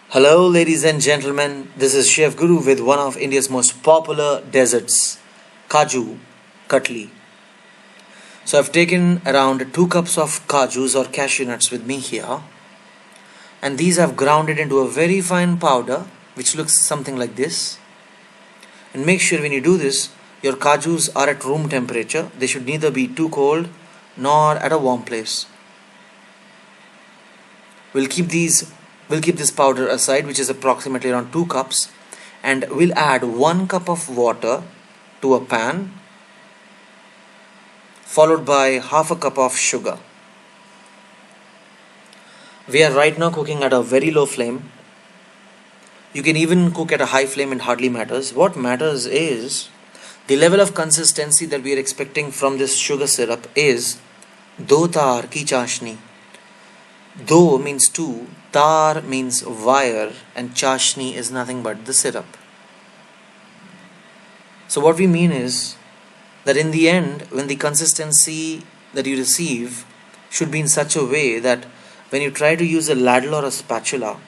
Hello, ladies and gentlemen. This is Chef Guru with one of India's most popular desserts, Kaju Katli. So, I've taken around 2 cups of kajus or cashew nuts with me here, and these I've ground it into a very fine powder which looks something like this. And make sure when you do this, your kajus are at room temperature. They should neither be too cold nor at a warm place. We'll keep these we'll keep this powder aside, which is approximately around 2 cups, and we'll add 1 cup of water to a pan, followed by half a cup of sugar. We are right now cooking at a very low flame. You can even cook at a high flame, it hardly matters. What matters is the level of consistency that we are expecting from this sugar syrup is do tar ki chashni. Do means two, tar means wire, and chashni is nothing but the syrup. So, what we mean is that in the end, when the consistency that you receive should be in such a way that when you try to use a ladle or a spatula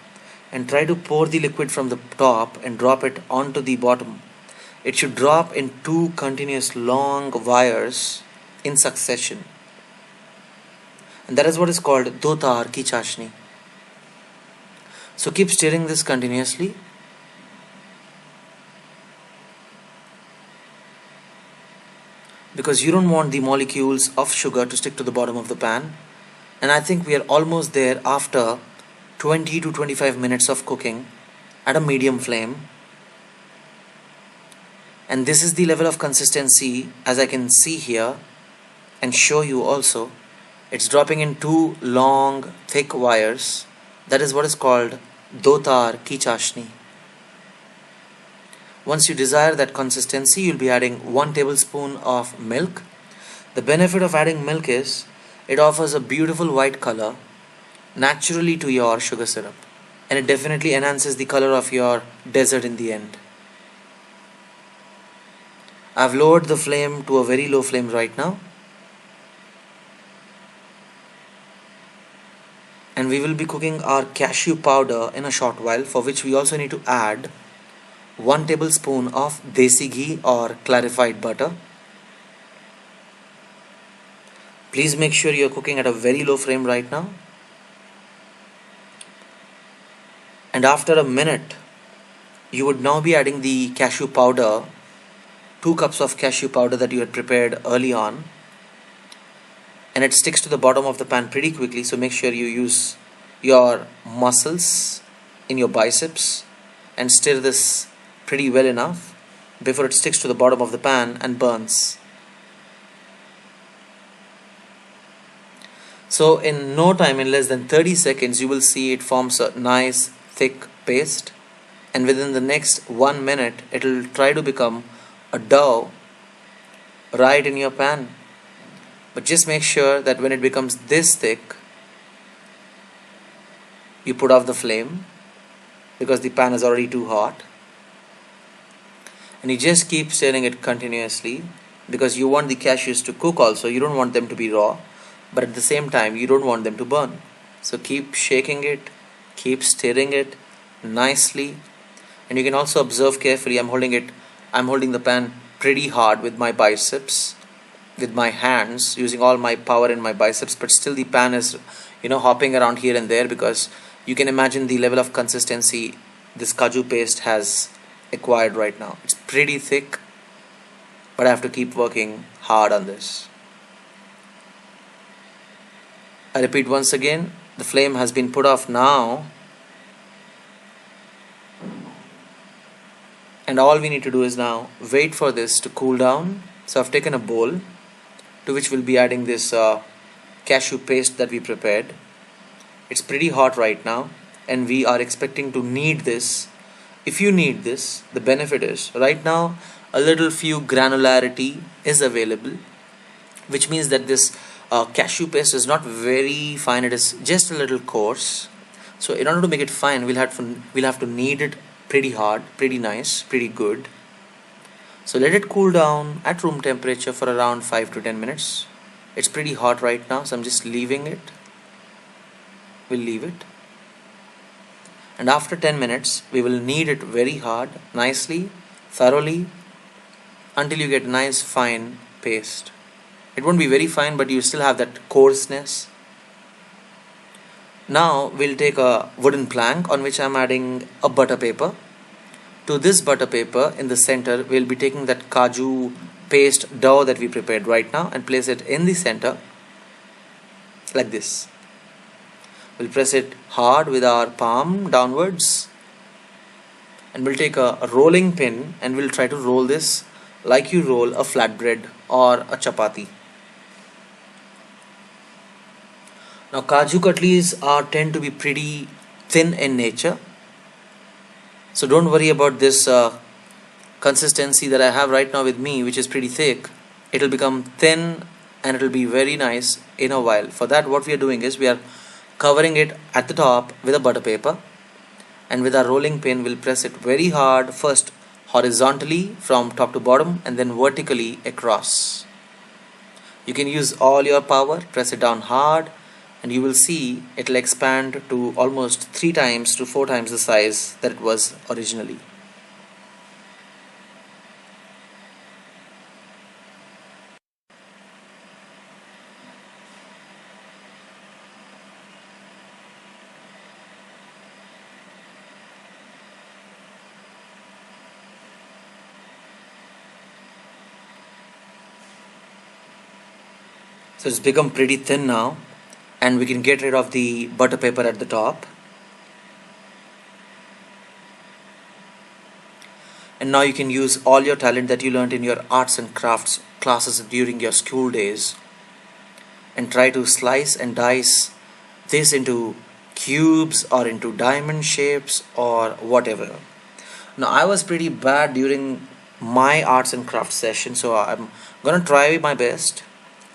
and try to pour the liquid from the top and drop it onto the bottom, it should drop in two continuous long wires in succession. And that is what is called do tar ki chashni. So keep stirring this continuously. Because you don't want the molecules of sugar to stick to the bottom of the pan. And I think we are almost there after 20 to 25 minutes of cooking at a medium flame. And this is the level of consistency as I can see here and show you also. It's dropping in two long thick wires. That is what is called do tar ki chashni. Once you desire that consistency, you'll be adding 1 tablespoon of milk. The benefit of adding milk is it offers a beautiful white color naturally to your sugar syrup, and it definitely enhances the color of your dessert in the end. I've lowered the flame to a very low flame right now, and we will be cooking our cashew powder in a short while, for which we also need to add 1 tablespoon of Desi ghee or clarified butter. Please make sure you're cooking at a very low flame right now. And after a minute, you would now be adding the cashew powder, 2 cups of cashew powder that you had prepared early on. And it sticks to the bottom of the pan pretty quickly, so make sure you use your muscles in your biceps and stir this pretty well enough before it sticks to the bottom of the pan and burns. So in no time, in less than 30 seconds, you will see it forms a nice thick paste, and within the next 1 minute it will try to become a dough right in your pan. But just make sure that when it becomes this thick, you put off the flame because the pan is already too hot, and you just keep stirring it continuously because you want the cashews to cook also. You don't want them to be raw, but at the same time you don't want them to burn. So keep shaking it, keep stirring it nicely. And you can also observe carefully, I'm holding the pan pretty hard with my biceps, with my hands, using all my power in my biceps, but still the pan is hopping around here and there, because you can imagine the level of consistency this kaju paste has acquired right now. It's pretty thick, but I have to keep working hard on this. I repeat once again, the flame has been put off now, and all we need to do is now wait for this to cool down. So I've taken a bowl to which we'll be adding this cashew paste that we prepared. It's pretty hot right now, and we are expecting to knead this. If you knead this, the benefit is right now a little few granularity is available, which means that this cashew paste is not very fine, it is just a little coarse. So in order to make it fine, we'll have to knead it pretty hard, pretty nice, pretty good. So let it cool down at room temperature for around 5 to 10 minutes. It's pretty hot right now, so I'm just leaving it. We'll leave it. and after 10 minutes we will knead it very hard, nicely, thoroughly, until you get nice fine paste. It won't be very fine, but you still have that coarseness. Now we'll take a wooden plank on which I'm adding a butter paper. To this butter paper in the center, we'll be taking that kaju paste dough that we prepared right now and place it in the center like this. We'll press it hard with our palm downwards, and we'll take a rolling pin and we'll try to roll this like you roll a flatbread or a chapati. Now Kaju Katlis tend to be pretty thin in nature, so don't worry about this consistency that I have right now with me, which is pretty thick. It'll become thin and it'll be very nice in a while. For that, what we are doing is we are covering it at the top with a butter paper, and with our rolling pin we'll press it very hard, first horizontally from top to bottom and then vertically across. You can use all your power, press it down hard, and you will see it'll expand to almost 3 times to 4 times the size that it was originally. So it's become pretty thin now, and we can get rid of the butter paper at the top. And now you can use all your talent that you learned in your arts and crafts classes during your school days and try to slice and dice this into cubes or into diamond shapes or whatever. Now I was pretty bad during my arts and crafts session, so I'm gonna try my best.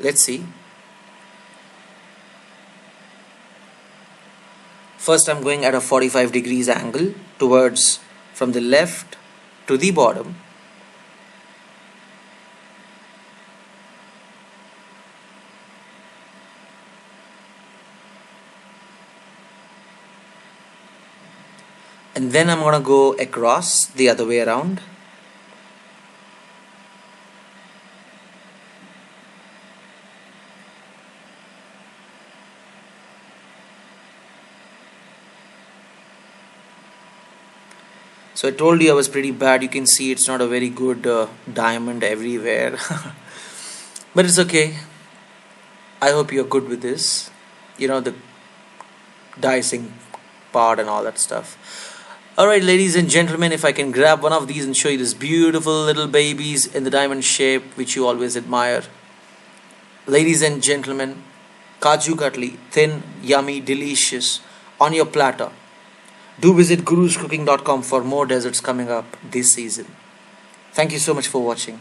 Let's see. First I'm going at a 45 degrees angle towards from the left to the bottom. And then I'm gonna go across the other way around. So I told you I was pretty bad. You can see it's not a very good diamond everywhere. But it's okay. I hope you're good with this. You know, the dicing part and all that stuff. Alright, ladies and gentlemen, if I can grab one of these and show you these beautiful little babies in the diamond shape which you always admire. Ladies and gentlemen, Kaju Katli, thin, yummy, delicious, on your platter. Do visit guruscooking.com for more desserts coming up this season. Thank you so much for watching.